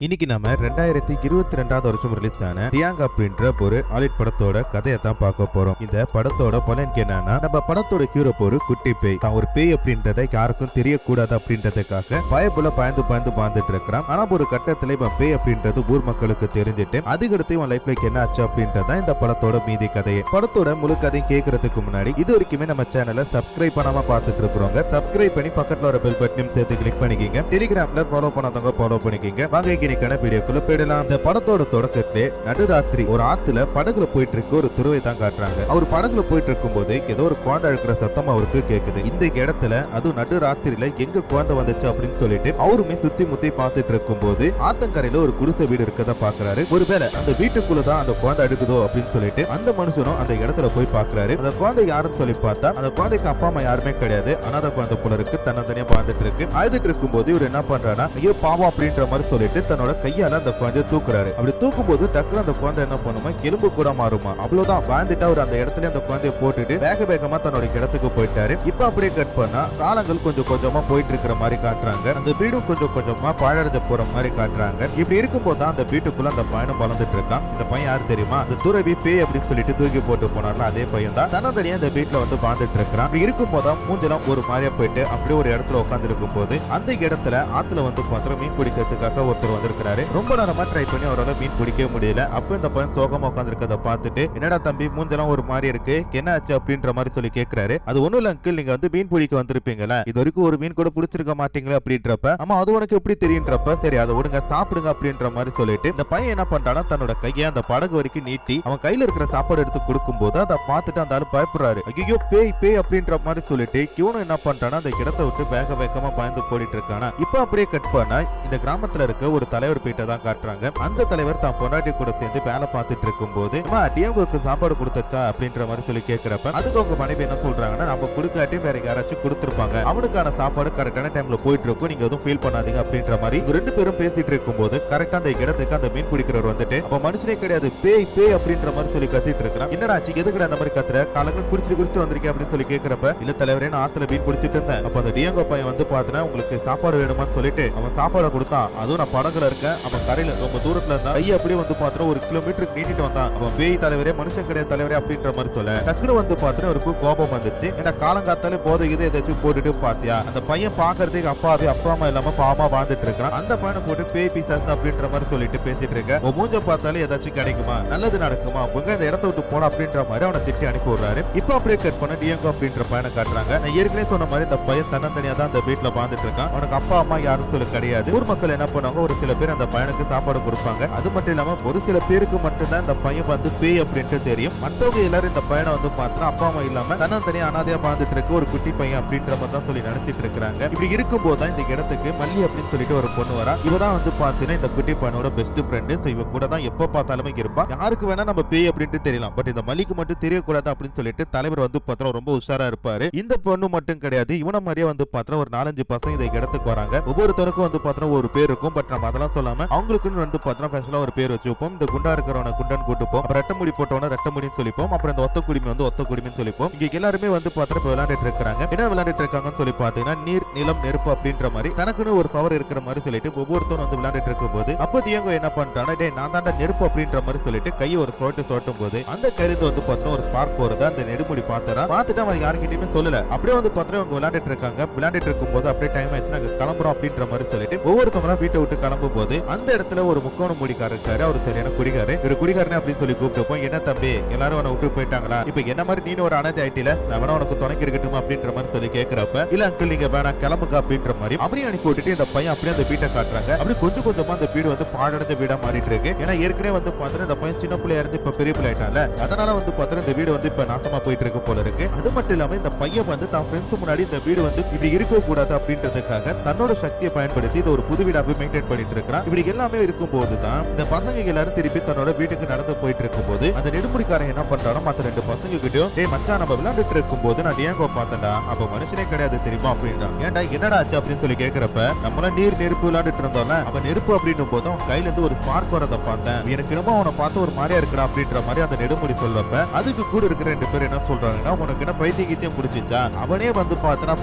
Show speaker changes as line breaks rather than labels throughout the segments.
இன்னைக்கு நம்ம 2022 வருஷம் ரிலீஸ் ஆன பிரியாங்கா அப்படின்ற ஒரு ஹாலிவுட் படத்தோட கதையை தான் பார்க்க போறோம். இந்த படத்தோட பலன் என்னன்னா, நம்ம படத்தோட ஹீரோ ஒரு குட்டி பேய் தான். ஒரு பேய் அப்படின்றத யாருக்கும் தெரியக்கூடாது அப்படின்றதுக்காக பயப்புல பயந்து வாழ்ந்துட்டு இருக்கிறான். ஆனா ஒரு கட்டத்துல இவன் பேய் அப்படின்றது ஊர் மக்களுக்கு தெரிஞ்சுட்டு அதுக்கடுத்து இவன் லைஃப்ல என்ன ஆச்சு அப்படின்றத இந்த படத்தோட மீதி கதையை. படத்தோட முழு கதையும் கேட்கறதுக்கு முன்னாடி இது வரைக்குமே நம்ம சேனலை சப்ஸ்கிரைப் பண்ணாம பார்த்துட்டு இருக்கிறவங்க சப்ஸ்கிரைப் பண்ணி பக்கத்துல ஒரு பெல் பட்டனையும் சேர்த்து கிளிக் பண்ணிக்கிங்க. டெலிகிராம்ல ஃபாலோ பண்ணாதவங்க ஃபாலோ பண்ணிக்கிங்க. வாங்க வீடியோக்குள்ள போயிடலாம். இந்த படத்தோட தொடக்கத்திலே நடுராத்திரி ஒரு ஆத்துல படகுல போயிட்டு இருக்க ஒரு துருவை தான் காட்டுறாங்க. அவர் படகுல போயிட்டு இருக்கும் போது ஏதோ ஒரு குழந்தை அழுக்கிற சத்தம் அவருக்கு கேக்குது. இந்த இடத்துல அது நடுராத்திரியில எங்க குழந்தை வந்துச்சு அப்படின்னு சொல்லிட்டு அவருமே சுத்தி முத்தி பார்த்துட்டு இருக்கும் போது ஆத்தங்கரையில ஒரு குடிசை வீடு இருக்கத பாக்குறாரு. ஒருவேளை அந்த வீட்டுக்குள்ளதான் அந்த குழந்தை அழுகுதோ அப்படின்னு சொல்லிட்டு அந்த மனுஷனும் அந்த இடத்துல போய் பாக்குறாரு. அந்த குழந்தை யாருன்னு சொல்லி பார்த்தா அந்த குழந்தைக்கு அப்பா அம்மா யாருமே கிடையாது. அனாதை குழந்தை போல இருக்கு. தனியா வாழ்ந்துட்டு இருக்கு. அழுதுட்டு இருக்கும் போது இவர் என்ன பண்றாருன்னா, ஐயோ பாவம் அப்படின்ற மாதிரி சொல்லிட்டு தன்னோட கையால அந்த குழந்தைய தூக்குறாரு. அப்படி தூக்கும் போது டக்குனு அந்த குழந்தை என்ன பண்ணுமா, எலும்பு கூட மாறுமா. அவ்வளவுதான் வாழ்ந்துட்டு அவர் அந்த இடத்துல அந்த குழந்தைய போட்டுட்டு வேகமா தன்னோட இடத்துக்கு போயிட்டாரு. இப்ப அப்படியே கட் பண்ணா காலங்கள் கொஞ்சம் கொஞ்சமா போயிட்டு இருக்கிற மாதிரி காட்டுறாங்க. அந்த வீடும் கொஞ்சம் கொஞ்சமா பாழடைஞ்ச போற மாதிரி காட்டுறாங்க. இப்படி இருக்கும் போது அந்த வீட்டுக்குள்ள அந்த பையனும் வளர்ந்துட்டு இருக்கான். இந்த பையன் யாரு தெரியுமா, அந்த துறவி பேய் அப்படின்னு சொல்லிட்டு தூக்கி போட்டு போனார்ல அதே பையன் தான். தனியா இந்த வீட்டுல வந்து வாழ்ந்துட்டு இருக்கிறான். இப்படி இருக்கும் போதுதான் மூஞ்செல்லாம் ஒரு மாதிரியா போயிட்டு அப்படியே ஒரு இடத்துல உட்கார்ந்து இருக்கும் போது அந்த இடத்துல ஆத்துல வந்து பாத்திரம் மீன் பிடிக்கிறதுக்காக ஒருத்தர் வந்திருக்கிறாரு. ரொம்ப நேரமா ட்ரை பண்ணி அவரால் மீன் பிடிக்கவே முடியல. அப்ப இந்த பையன் சோகமா உட்கார்ந்து இருக்கத பார்த்துட்டு, என்னடா தம்பி மூஞ்செல்லாம் ஒரு மாதிரி இருக்கு, என்ன ஆச்சு அப்படின்ற மாதிரி சொல்லி கேட்கிறாரு. அது ஒண்ணும் இல்ல அங்கிள், நீங்க வந்து மீன் பிடிக்க வந்திருப்பீங்களா, இது வரைக்கும் ஒரு மீன் கூட பிடிச்சிருக்க மாட்டீங்களா அப்படின்றப்ப, ஆமா அது உனக்கு எப்படி தெரியுன்றப்ப, சரி அதை விடுங்க சாப்பிடுங்க அப்படின்ற மாதிரி சொல்லிட்டு இந்த பையன் என்ன பண்றானா தன்னோட கையை அந்த படகு வரைக்கும் நீட்டி அவன் கையில இருக்கிற சாப்பாடு எடுத்து கொடுக்கும் போது அதை பார்த்துட்டு அந்த ஆளு பயப்படுறாரு. ஐயோ பேய் பேய் அப்படின்ற மாதிரி சொல்லிட்டு இவனும் என்ன பண்றானா அந்த இடத்தை விட்டு வேகமா பயந்து போயிட்டு இருக்கானா. இப்ப அப்படியே கட் பண்ணா இந்த கிராமத்துல இருக்க ஒரு தலைவர் போயிட்டு தான் காட்டுறாங்க. அந்த தலைவர் தான் பொண்டாட்டி கூட சேர்ந்து வேலை பார்த்துட்டு இருக்கும் போது டிஎம்ஓக்கு சாப்பாடு கொடுத்தச்சா அப்படின்ற மாதிரி சொல்லி கேட்கிறப்ப அதுக்கு அவங்க மனைவி என்ன சொல்றாங்கன்னா, நம்ம கொடுக்காட்டி வேற யாராச்சும் கொடுத்துருப்பாங்க, அவனுக்கான சாப்பாடு கரெக்டான டைம்ல போயிட்டு இருக்கும், நீங்க எதுவும் ஃபீல் பண்ணாதீங்க அப்படின்ற மாதிரி ரெண்டு பேரும் பேசிட்டு இருக்கும் போது கரெக்டா அந்த இடத்துக்கு அந்த மீன் பிடிக்கிறவர் வந்துட்டு அப்ப மனுஷனே கிடையாது பேய் பேய் அப்படின்ற மாதிரி சொல்லி கத்திட்டு இருக்கிறான். என்னடா ஆச்சு, எதுக்கு அந்த மாதிரி கத்துற, காலங்க குடிச்சிட்டு வந்திருக்கேன் அப்படின்னு சொல்லி கேட்கிறப்ப, இல்ல தலைவரே நான் ஆத்துல மீன் பிடிச்சிட்டு இருந்தேன், அப்ப அந்த டிஎங்கோ பையன் வந்து பாத்தீங்கன்னா உங்களுக்கு சாப்பாடு வேணுமான்னு சொல்லிட்டு அவன் சாப்பாடு கொடுத்தான். அதுவும் நான் படகுல இருக்கேன், அவன் கரையில ரொம்ப தூரத்துல இருந்தா கையை அப்படியே வந்து பாத்திரம் 1 கிலோமீட்டருக்கு நீட்டிட்டு வந்தான். அவன் பேய் தலைவரே மனுஷன் கிடையாது தலைவரே அப்படின்ற மாதிரி சொல்ல டக்குனு வந்து பாத்திரம் அவருக்கு கோபம் வந்துச்சு. ஏன்னா காலங்காத்தாலே போதை இது ஏதாச்சும் போட்டுட்டு பாத்தியா, அந்த பையன் பாக்குறதுக்கு அப்பா அம்மா இல்லாம பாவமா வாழ்ந்துட்டு இருக்கான், அந்த பையனை போட்டு பேய் பிசாசு அப்படின்ற மாதிரி சொல்லிட்டு பேசிட்டு இருக்க, உன் மூஞ்ச பார்த்தாலே ஏதாச்சும் கிடைக்குமா, நல்லது நடக்குமா, உங்க இந்த இடத்த விட்டு போன அப்படின்ற மாதிரி அவனை திட்டி அனுப்பி விடுறாரு. இப்ப அப்படியே கட் பண்ண டிஎங்கோ அப்படின்ற பையனை காட்டுறாங்க. நான் ஏற்கனவே சொன்ன மாதிரி இந்த பையன் தனியா தான் அந்த வீட்டுல வாழ்ந்துட்டு இருக்கான். அவனுக்கு அப்பா அம்மா யாரும் சொல்ல கிடையாது. ஊர் மக்கள் என்ன பண்ணுவாங்க, ஒரு சில பேர் அந்த பையனுக்கு சாப்பாடு கொடுப்பாங்க. அது மட்டும் இல்லாம ஒரு சில பேருக்கு மட்டும்தான் இந்த பையன் வந்து பேய் அப்படின்ட்டு தெரியும். மற்றவங்க எல்லாரும் இந்த பையனை வந்து பார்த்தா அப்பா அம்மா இல்லாம தனியா அனாதையா வாழ்ந்துட்டு இருக்க ஒரு குட்டி பையன் அப்படின்ற மாதிரி தான் சொல்லி நினைச்சிட்டு இருக்காங்க. இப்படி இருக்கும் போதுதான் இந்த இடத்துக்கு மல்லி அப்படின்னு சொல்லிட்டு ஒரு பொண்ணு வரா. இவதான் வந்து பாத்தீங்கன்னா இந்த குட்டி பையனோட பெஸ்ட் ஃப்ரெண்டு. இவ கூட தான் எப்ப பார்த்தாலுமே இருப்பா. யாருக்கு வேணா நம்ம பேய் அப்படின்ட்டு தெரியலாம், பட் இந்த மல்லிக்கு மட்டும் தெரியக்கூடாது அப்படின்னு சொல்லிட்டு தலைவர் வந்து பார்த்தா ரொம்ப உஷாரா இருப்பாரு. இந்த பொண்ணு மட்டும் கிடையாது, இவன மாதிரியே வந்து பார்த்தா ஒரு 4-5 பசங்க இந்த இடத்துக்கு வராங்க. ஒவ்வொருத்தருக்கும் வந்து பார்த்தா ஒரு பேர் இருக்கும், பட் நம்ம அதெல்லாம் சொல்லாம அவங்களுக்குன்னு வந்து பார்த்தா ஃபெஷலா ஒரு பேர் வச்சுப்போம். இந்த குண்டா இருக்கிறவன குண்டன் கூட்டுப்போம், அப்புறம் ரெட்ட முடி போட்டவன ரெட்ட முடின்னு சொல்லிப்போம், அப்புறம் இந்த ஒத்த குடிமை வந்து ஒத்த குடிமைன்னு சொல்லிப்போம். இங்க எல்லாருமே வந்து பார்த்தா விளையாண்டுட்டு இருக்காங்க. என்ன விளையாண்டுட்டு இருக்காங்கன்னு சொல்லி பாத்தீங்கன்னா நீர் நிலம் நெருப்பு அப்படின்ற மாதிரி தனக்குன்னு ஒரு பவர் இருக்கிற மாதிரி சொல்லிட்டு ஒவ்வொருத்தரும் வந்து விளையாண்டுட்டு இருக்கும் போது அப்ப டியங்கோ என்ன பண்றானா, டேய் நான் தாண்டா நெருப்பு அப்படின்ற மாதிரி சொல்லிட்டு கையை ஒரு சொட்டும் போது அந்த கையில வந்து பார்த்தா ஒரு ஸ்பார்க் போறது அந்த நெடுமுடி பார்த்தா பார்த்துட்டு அவன் யாருக்கிட்டயுமே சொல்லல. அப்படியே வந்து பார்த்தா அவங்க விளையாண்டுட்டு இருக்காங்க. விளையாண்டுட்டு இருக்கும் போது அப்படியே டைம் ஆயிடுச்சு, நாங்க கிளம்புறோம் அப்படின்ற மாதிரி சொல்லிட்டு ஒவ்வொருத்தவங்க வீட்டை விட்டு கிளம்பும் போது அந்த இடத்துல ஒரு முக்கோண முடிக்காரர் இருக்காரு. அவர் சரியான குடிகாரு. இவர் குடிகாரனே அப்படின்னு சொல்லி கூப்பிட்டுப்போம். என்ன தம்பி எல்லாரும் அவனை விட்டு போயிட்டாங்களா, இப்ப என்ன மாதிரி நீனும் ஒரு அனாதை ஆயிட்டில, நான் உனக்கு துணைக்கு இருக்கட்டும் அப்படின்ற மாதிரி சொல்லி கேட்கிறப்ப, இல்ல அங்கிள் நீங்க வேணா கிளம்புங்க அப்படின்ற மாதிரி அப்படியே அனுப்பி விட்டுட்டு இந்த பையன் அப்படியே அந்த வீட்டை காட்டுறாங்க. அப்படி கொஞ்சம் கொஞ்சமா அந்த வீடு வந்து பாழடைஞ்ச வீடா மாறிட்டு இருக்கு. ஏன்னா ஏற்கனவே வந்து பாத்தீங்கன்னா இந்த பையன் சின்ன பிள்ளையா இருந்து இப்ப பெரிய பிள்ளை ஆயிட்டால, அதனால வந்து பாத்தீங்கன்னா இந்த வீடு வந்து இப்ப நாசமா போயிட்டு இருக்கு போல இருக்கு. அது மட்டும் இல்லாம இந்த பையன் வந்து தான் ஃப்ரெண்ட்ஸ் முன்னாடி இந்த வீடு வந்து இப்படி இருக்க கூடாது அப்படின்றதுக்காக தன்னோட சக்தியை பயன்படுத்தி இது ஒரு புது வீடாக மெயின்டைன் பண்ணிட்டு இருக்கிறான். இப்படி எல்லாமே இருக்கும் போதுதான் இந்த பசங்க எல்லாரும் திருப்பி தன்னோட வீட்டுக்கு நடந்து போயிட்டு இருக்கும் போது அந்த நெடுமுடிக்காரன் என்ன பண்றாரோ மத்த 2 பசங்க கிட்டயும், டேய் மச்சான் நம்ம விளையாண்டுட்டு இருக்கும் போது நான் டியாங்கோ பார்த்தேன்டா, அப்ப மனுஷனே கிடையாது தெரியுமா அப்படின்றான். ஏன்டா என்னடா ஆச்சு அப்படின்னு சொல்லி கேட்கிறப்ப, நம்மள நீர் நெருப்பு விளையாண்டுட்டு இருந்தோம்ல, அப்ப நெருப்பு அப்படின்னும் போது அவன் கையில இருந்து ஒரு ஸ்பார்க் வரத பார்த்தேன், எனக்கு ரொம்ப அவனை பார்த்து ஒரு மாதிரியா இருக்கா அப்படின்ற மாதிரி அந்த நெடுமுடி சொல்லப்ப அதுக்கு கூட இருக்கிற 2 பேர் என்ன சொல்றாங்கன்னா, உனக்கு என்ன பைத்தியம் பிடிச்சிச்சா, அவனே வந்து பார்த்தனா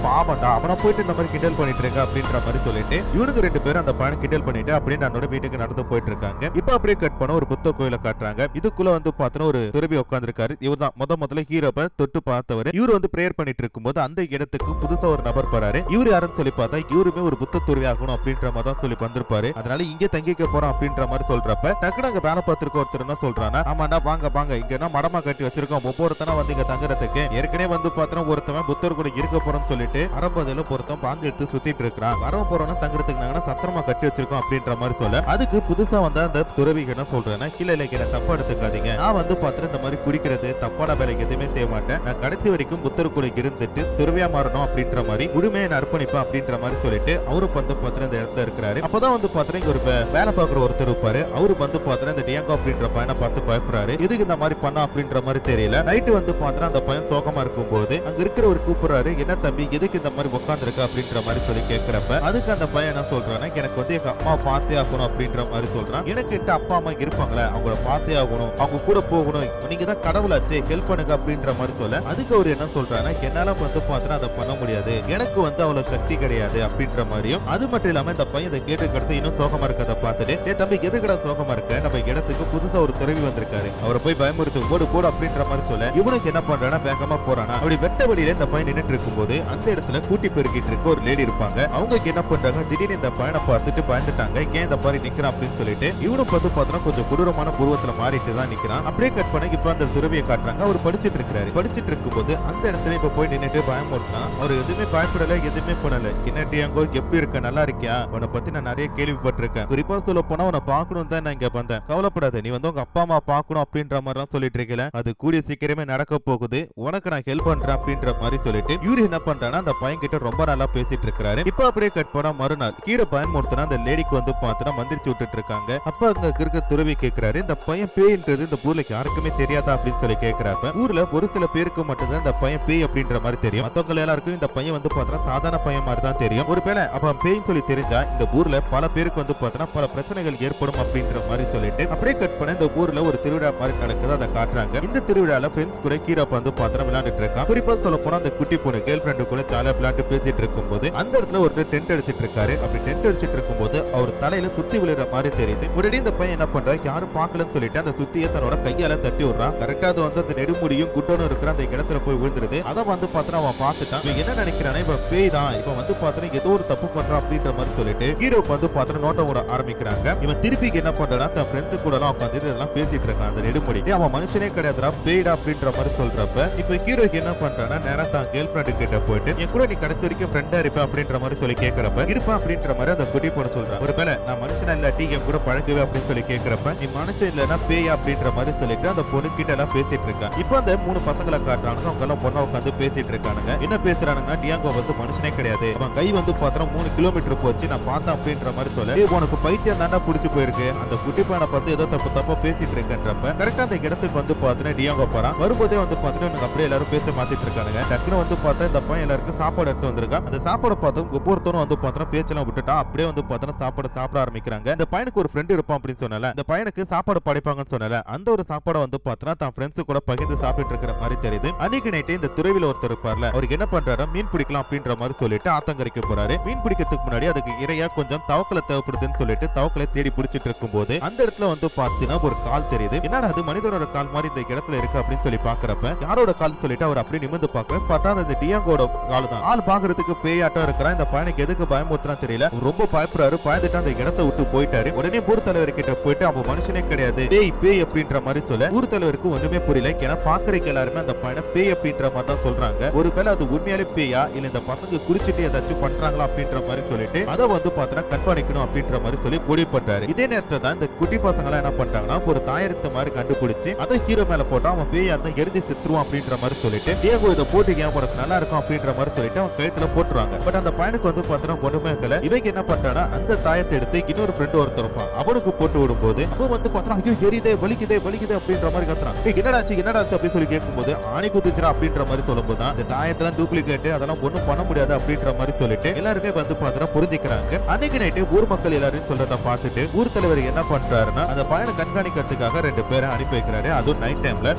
பாவம்டா, அவனை போயிட்டு இந்த மாதிரி கிண்டல் பண்ணிட்டு இருக்க அப்படின்ற மாதிரி சொல்லிட்டு இவனுக்கு 2 பேரும் அந்த பையனை கிண்டல் பண்ணிட்டு பண்ணிட்டு அப்படியே தன்னோட வீட்டுக்கு நடந்து போயிட்டு இருக்காங்க. இப்ப அப்படியே கட் பண்ண ஒரு புத்த கோயிலை காட்டுறாங்க. இதுக்குள்ள வந்து பார்த்தோன்னா ஒரு துறவி உட்கார்ந்திருக்காரு. இவர் தான் முதல்ல ஹீரோவை தொட்டு பார்த்தவர். இவர் வந்து பிரேயர் பண்ணிட்டு இருக்கும்போது அந்த இடத்துக்கு புதுசா ஒரு நபர் போறாரு. இவர் யாருன்னு சொல்லி பார்த்தா இவருமே ஒரு புத்த துறவி ஆகணும் அப்படின்ற மாதிரி தான் சொல்லி வந்திருப்பாரு. அதனால இங்க தங்கிக்க போறோம் அப்படின்ற மாதிரி சொல்றப்ப டக்குனு அங்க வேலை பார்த்திருக்க ஒருத்தர் என்ன சொல்றானா, ஆமாண்டா வாங்க வாங்க இங்க மடமா கட்டி வச்சிருக்கோம், ஒவ்வொருத்தனா வந்து இங்க தங்குறதுக்கு. ஏற்கனவே வந்து பார்த்தா ஒருத்தவன் புத்தர் கூட இருக்க போறோம்னு சொல்லிட்டு அரம்பதில பொருத்தம் பாந்து எடுத்து சுத்திட்டு இருக்கான். வரவும் போறோம்னா தங்குறதுக்கு நாங்க சத்திரமா கட்டி வச்சிருக்கோம் அப்படின்ற மாதிரி சொல்ல, அதுக்கு புதுசா வந்த அந்த துறவிக்கு என்ன சொல்றேன்னா, கீழே என்ன தப்பா எடுத்துக்காதீங்க, நான் வந்து பார்த்து இந்த மாதிரி குடிக்கிறது தப்பான வேலைக்கு எதுவுமே செய்ய மாட்டேன், நான் கடைசி வரைக்கும் புத்தர் கூட இருந்துட்டு துறவியா மாறணும் அப்படின்ற மாதிரி முழுமையை அர்ப்பணிப்பேன் அப்படின்ற மாதிரி சொல்லிட்டு அவரு வந்து பார்த்து இந்த இடத்துல இருக்கிறாரு. அப்பதான் வந்து பார்த்தா இங்க ஒரு வேலை பார்க்குற ஒருத்தர் இருப்பாரு. அவரு வந்து பார்த்தா இந்த டியாங்கோ அப்படின்ற பையனை பார்த்து பயப்படுறாரு. எதுக்கு இந்த மாதிரி பண்ணா அப்படின்ற மாதிரி தெரியல. நைட்டு வந்து பார்த்தா அந்த பையன் சோகமா இருக்கும் போது அங்க இருக்கிற ஒரு கூப்பிடுறாரு, என்ன தம்பி எதுக்கு இந்த மாதிரி உட்காந்துருக்க அப்படின்ற மாதிரி சொல்லி கேட்கிறப்ப அதுக்கு அந்த பையன் என்ன சொல்றான்னா, எனக்கு வந்து எங்க அம்மா பார்த்தே ஆகணும் அப்படின்ற மாதிரி சொல்றான். எனக்கு அப்பா அம்மா இருப்பாங்களே அவங்கள பார்த்தே ஆகணும், அவங்க கூட போகணும், நீங்க தான் கடவுளாச்சே ஹெல்ப் பண்ணுங்க அப்படின்ற மாதிரி சொல்ல, அதுக்கு அவர் என்ன சொல்றான்னா, என்னால வந்து பார்த்தா அதை பண்ண முடியாது, எனக்கு வந்து அவ்வளவு சக்தி கிடையாது அப்படின்ற மாதிரியும். அது மட்டும் இல்லாம இந்த பையன் இதை கேட்டுக்கிறது இன்னும் சோகமா இருக்கதை பார்த்துட்டு, ஏ தம்பி எதுக்கடா சோகமா இருக்க, நம்ம இடத்துக்கு புதுசா ஒரு துறவி வந்திருக்காரு, அவரை போய் பயமுறுத்து போடு போடு அப்படின்ற மாதிரி சொல்ல, இவனுக்கு என்ன பண்றானா வேகமா போறானா. அப்படி வெட்ட வழியில இந்த பையன் நின்றுட்டு இருக்கும்போது அந்த இடத்துல கூட்டி பெருக்கிட்டு இருக்க ஒரு லேடி இருப்பாங்க. அவங்க என்ன பண்றாங்க, திடீர்னு இந்த பையனை பார்த்துட்டு பயந்துட்டாங்க, ஏன் இந்த மாதிரி நிக்கிறான் அப்படின்னு சொல்லிட்டு இவனும் பார்த்து பார்த்தா கொஞ்சம் கொடூரமான புருவத்துல மாறிட்டு தான் நிக்கிறான். அப்படியே கட் பண்ணி இப்ப அந்த துறவியை காட்டுறாங்க. அவர் படிச்சிட்டு இருக்காரு. படிச்சிட்டு இருக்கும்போது அந்த இடத்துல இப்ப போய் நின்னுட்டு பயமுறுத்தான். அவர் எதுவுமே பயப்படல, எதுவுமே பண்ணல. என்ன டியாங்கோ எப்படி இருக்க, நல்லா இருக்கியா, உன்னை பத்தி நான் நிறைய கேள்விப்பட்டிருக்கேன், குறிப்பா சொல்ல போனா உன்னை பாக்கணும் தான் நான் இங்க வந்தேன், கவலைப்படாத, நீ வந்து உங்க அப்பா அம்மா பாக்கணும் அப்படின்ற மாதிரி தான் சொல்லிட்டு இருக்கல, அது கூடிய சீக்கிரமே நடக்க போகுது, உனக்கு நான் ஹெல்ப் பண்றேன் அப்படின்ற மாதிரி சொல்லிட்டு இவரு என்ன பண்றானா அந்த பையன் கிட்ட ரொம்ப நல்லா பேசிட்டு இருக்காரு. இப்ப அப்படியே கட் பண்ணா மறுநாள் கீழே பயமுறுத்தினா அந்த லேடிக்கு வந்து பார்த்தா மந்திரிச்சு விட்டுட்டு இருக்காங்க. அப்ப அங்க இருக்க துறவி கேட்கிறாரு, இந்த பையன் பேய்ன்றது இந்த ஊர்ல யாருக்குமே தெரியாதா அப்படின்னு சொல்லி கேட்கிறப்ப, ஊர்ல ஒரு சில பேருக்கு மட்டும்தான் இந்த பையன் பேய் அப்படின்ற மாதிரி தெரியும், மத்தவங்க எல்லாருக்கும் இந்த பையன் வந்து பார்த்தா சாதாரண பையன் மாதிரி தான் தெரியும். ஒரு வேளை அப்ப பேய்னு சொல்லி தெரிஞ்சா இந்த ஊர்ல பல பேருக்கு வந்து பார்த்தா பல பிரச்சனைகள் ஏற்படும் அப்படின்ற மாதிரி சொல்லிட்டு அப்படியே கட் பண்ண இந்த ஊர்ல ஒரு திருவிழா மாதிரி நடக்குது, அதை காட்டுறாங்க. இந்த திருவிழால ஃப்ரெண்ட்ஸ் கூட கீழே வந்து பார்த்தா விளையாண்டுட்டு இருக்கான். குறிப்பா சொல்ல போனா அந்த குட்டி பொண்ணு கேர்ள் ஃப்ரெண்டு கூட ஜாலியா விளையாண்டு பேசிட்டு இருக்கும்போது அந்த இடத்துல ஒரு டென்ட் அடிச்சிட்டு இருக்காரு. அப்படி டென்ட் அடிச்சிட்டு இருக்கும்போது அவர் தலையில சுத்தி விழுற மாதிரி தெரியுது. உடனே இந்த பையன் என்ன பண்றா, யாரும் பார்க்கலன்னு சொல்லிட்டு அந்த சுத்தியை தன்னோட கையால தட்டி விடுறான். கரெக்டா அது வந்து அந்த நெடுமுடியும் குட்டனும் இருக்கிற அந்த இடத்துல போய் விழுந்துருது. அதை வந்து பார்த்தா அவன் பார்த்துட்டான். இவன் என்ன நினைக்கிறானே, இவன் பேய் தான், இவன் வந்து பார்த்தா ஏதோ ஒரு தப்பு பண்றான் அப்படின்ற மாதிரி சொல்லிட்டு ஹீரோக்கு வந்து பார்த்தா நோட்டம் விட ஆரம்பிக்கிறாங்க. இவன் திருப்பி என்ன பண்றானா, தன் ஃப்ரெண்ட்ஸ் கூட எல்லாம் உட்காந்து இதெல்லாம் பேசிட்டு இருக்கான். அந்த நெடுமுடி அவன் மனுஷனே கிடையாதுடா, பேய்டா அப்படின்ற மாதிரி சொல்றப்ப இப்ப ஹீரோக்கு என்ன பண்றானா, நேரா தான் கேர்ள் ஃப்ரெண்டு கிட்ட போயிட்டு என் கூட நீ கடைசி வரைக்கும் ஃப்ரெண்டா இருப்ப அப்படின்ற மாதிரி சொல்லி கேட்கிறப்ப இருப்பா அப்படின்ற மாதிரி அந்த குட்டி பொண்ணு சொல்றான். ஒரு வேளை நான் மனுஷனா இல்லாட்டி என் கூட பழகுவே அப்படின்னு சொல்லி கேட்கிறப்ப, நீ மனுஷன் இல்லைன்னா பேயா அப்படின்ற மாதிரி சொல்லிட்டு அந்த பொண்ணு கிட்ட எல்லாம் பேசிட்டு இருக்கான். இப்ப அந்த 3 பசங்களை காட்டுறாங்க. அவங்க எல்லாம் பொண்ணா உட்காந்து பேசிட்டு இருக்கானுங்க. என்ன பேசுறானுங்க, டியாங்கோ வந்து மனுஷனே கிடையாது, அவன் கை வந்து பார்த்தா 3 கிலோமீட்டர் போச்சு, நான் பார்த்தேன் அப்படின்ற மாதிரி சொல்ல, உனக்கு பைத்தியம் தாண்டா புடிச்சு போயிருக்கு, அந்த குட்டி பையனை பார்த்து ஏதோ தப்பா பேசிட்டு இருக்கன்றப்ப கரெக்டா அந்த இடத்துக்கு வந்து பார்த்தா டியாங்கோ போறான். வரும்போதே வந்து பார்த்தா அப்படியே எல்லாரும் பேச மாத்திட்டு இருக்கானுங்க. டக்குனு வந்து பார்த்தா இந்த பையன் எல்லாருக்கும் சாப்பாடு எடுத்து வந்திருக்கான். அந்த சாப்பாடு பார்த்தோம் ஒவ்வொருத்தரும் வந்து பார்த்தா பேச்செல்லாம் விட்டுட்டா அப்படியே வந்து பார்த்தா சாப்பாடு சாப்பிட ஆரம்பிக்கிறாங்க. இந்த பையனுக்கு ஒரு ஃப்ரெண்ட் இருப்பான் அப்படின்னு சொன்னால, இந்த பையனுக்கு சாப்பாடு படைப்பாங்கன்னு சொன்னால, அந்த ஒரு சாப்பாடை வந்து பார்த்தா தான் ஃப்ரெண்ட்ஸ் கூட பகிர்ந்து சாப்பிட்டு இருக்கிற மாதிரி தெரியுது. அன்னைக்கு நைட்டு இந்த துறவில ஒருத்தர் இருப்பார்ல, அவருக்கு என்ன பண்றாரு, மீன் பிடிக்கலாம் அப்படின்ற மாதிரி சொல்லிட்டு ஆத்தங்கரைக்கு போறாரு. மீன் பிடிக்கிறதுக்கு முன்னாடி அதுக்கு இறையா கொஞ்சம் தவக்கலை தேவைப்படுதுன்னு சொல்லிட்டு தவக்கலை தேடி பிடிச்சிட்டு இருக்கும் போது அந்த இடத்துல வந்து பார்த்தீங்கன்னா ஒரு கால் தெரியுது. என்னடா அது மனிதனோட கால் மாதிரி இந்த இடத்துல இருக்கு அப்படின்னு சொல்லி பாக்குறப்ப யாரோட கால் சொல்லிட்டு அவர் அப்படியே நிமிர்ந்து பாக்குற பார்த்தா அந்த டியாங்கோட கால் தான். ஆள் பாக்குறதுக்கு பேயாட்டம் இருக்கிறான். இந்த பையனுக்கு எதுக்கு பயமுறுத்துறான்னு தெரியல. ரொம்ப பயப்படுறாரு. பயந்துட்டு அந்த இடத்தை விட்டு போயிட்டாரு. உடனே ஊர் தலைவர் கிட்ட போயிட்டு அவன் மனுஷனே கிடையாது, பேய் பேய் அப்படின்ற மாதிரி சொல்ல ஊர் தலைவருக்கு ஒண்ணுமே புரியல. ஏன்னா பாக்குறதுக்கு எல்லாருமே அந்த பையனை பேய் அப்படின்ற மாதிரி தான் சொல்றாங்க. ஒருவேளை அது உண்மையாலே பேயா இல்ல இந்த பசங்க குடிச்சிட்டு ஏதாச்சும் பண்றாங்களா அப்படின்ற மாதிரி சொல்லிட்டு அதை வந்து பார்த்தா கண்காணிக்கணும் அப்படின்ற மாதிரி சொல்லி முடிவு பண்றாரு. இதே நேரத்துல தான் இந்த குட்டி பசங்க எல்லாம் என்ன பண்றாங்கன்னா ஒரு தாயரத்தை மாதிரி கண்டுபிடிச்சு அதை ஹீரோ மேல போட்டா அவன் பேயா இருந்தா எரிஞ்சு செத்துருவான் அப்படின்ற மாதிரி சொல்லிட்டு டியாங்கோ இதை போட்டு உனக்கு நல்லா இருக்கும் அப்படின்ற மாதிரி சொல்லிட்டு அவன் கழுத்துல போட்டுருவாங்க. பட் அந்த பையனுக்கு வந்து பார்த்தா ஒண்ணுமே இருக்கல. இவங்க என்ன பண்றானா அந்த தாயத்தை எடுத்து இன்னொரு ஃப்ரெண்ட் ஒருத்தர் இருப்பான் அவனுக்கு போட்டு விடும்போது அவன் வந்து பார்த்தா ஐயோ எரியுதே வலிக்குதே வலிக்குதே அப்படின்ற மாதிரி கத்துறான். என்னடாச்சு அப்படின்னு சொல்லி கேட்கும்போது ஆணி குத்துச்சுரா அப்படின்ற மாதிரி சொல்லும்போது அந்த தாயத்தெல்லாம் டூப்ளிகேட் அதெல்லாம் ஒண்ணும் பண்ண முடியாது அப்படின்ற மாதிரி சொல்லிட்டு எல்லாருமே வந்து பார்த்தா புரிஞ்சுக்கிறாங்க. அன்னைக்கு நைட்டு ஊர் மக்கள் எல்லாரும் சொல்றத பார்த்துட்டு ஊர் தலைவர் என்ன பண்றாருன்னா அந்த பையனை கண்காணிக்கிறதுக்காக 2 பேரை அனுப்பி வைக்கிறாரு. அதுவும் நைட் டைம்ல